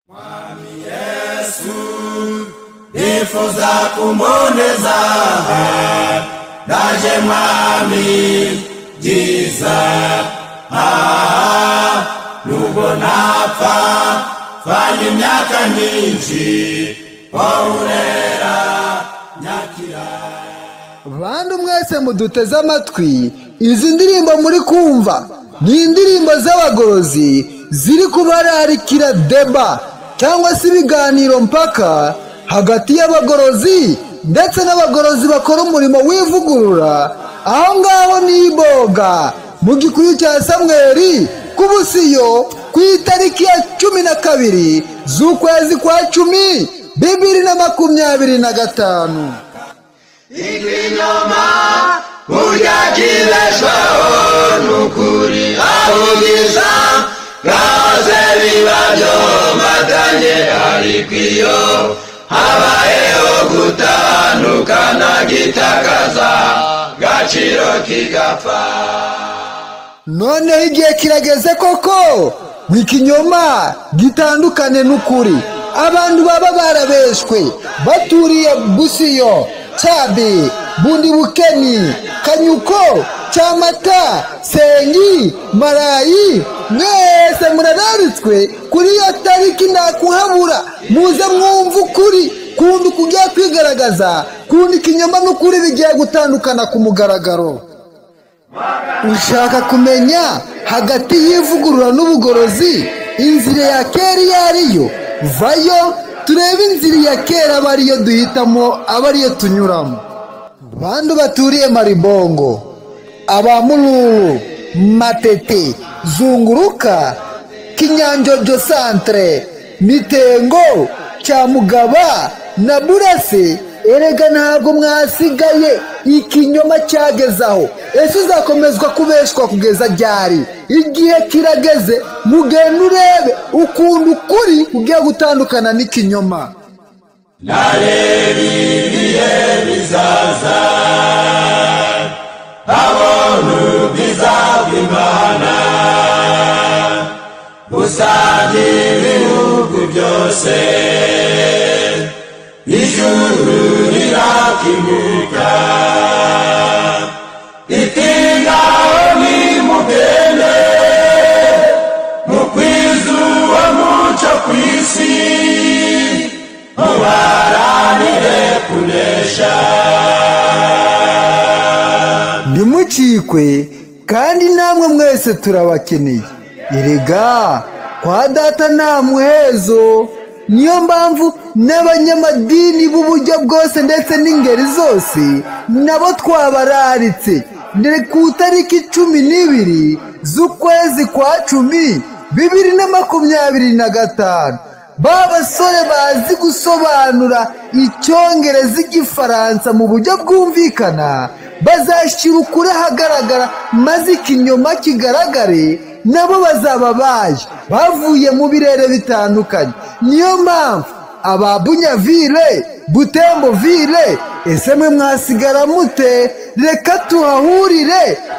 Mwami Yesu nifuza kumboneza ndaje mwami byiza nubwo napfa fanye imyaka myinshi wawurera nyakira. Bandu mwese muduteze amatwi, izi ndirimbo muri kumva ni indirimbo z'abagorozi ziri kubararikira deba cyangwa se ibiganiro mpaka hagati y'abagorozi ndetse n'abagorozi bakora umurimo w'ivugurura aho ngaho niboga mu gikuyu cya Samweli ku Busiyo ku itariki ya 12 z'ukwezi kwa 10 2025. Ikinyoma ujakileshwaho nukuri ahugiza gaze bibavyo matanye arikwiyo habayeho gutandukana gitakaza gaciro kigapfa. Noneho igihe kirageze koko ikinyoma gitandukane n'ukuri. Abantu baba barabeshwe baturiye Busiyo, Cyabi, Bundi Bukeni, Kanyuko, Cyamata, Senyi, Marayi, mwese murararitswe kuri iyo tariki nakuhabura. Muze mwumva ukuri kundi kugiye kwigaragaza, kundi ikinyoma n'ukuri bigiye gutandukana ku mugaragaro. Ushaka kumenya hagati y'ivugurura n'ubugorozi inzira ya kera iyo ariyo? Vayo turebe inzira ya kera aba ariyo duhitamo, aba ariyo tunyuramo. Bandu baturiye Maribongo, Abamululu, Matete, Zunguruka, Kinyanjojo Centre, Mitengo, Cyamugaba na Burase, erega ntabwo mwasigaye. Ikinyoma cyagezaho. Ese uzakomezwa kubeshwa kugeza ryari? Igihe kirageze mugenda urebe ukuntu ukuri kugiye gutandukana n'ikinyoma. Nareba ibihe bizaza abona ubwiza bw'Imana busangira ibihugu byose, ijuru rirakinguka itingaho nimugende mukwizuba muca kw'isi mubaranire kunesha. Ntimucikwe kandi namwe mwese turabakeneye. Erega kwa data nta muhezo. Niyo mpamvu n'abanyamadini b'uburyo bwose ndetse n'ingeri zose nabo twabararitse ndere ku tariki 12 z'ukwezi kwa 10 2025. Babasore bazi gusobanura Icyongereza Igifaransa mu buryo bwumvikana bazashyira ukuri ahagaragara maze ikinyoma kigaragare. Nabo bazaba bavuye mu birere bitandukanye. Niyo mpamvu aba Bunyavile, Butembovile, ese mwe mwasigara mute? Reka tuhahurire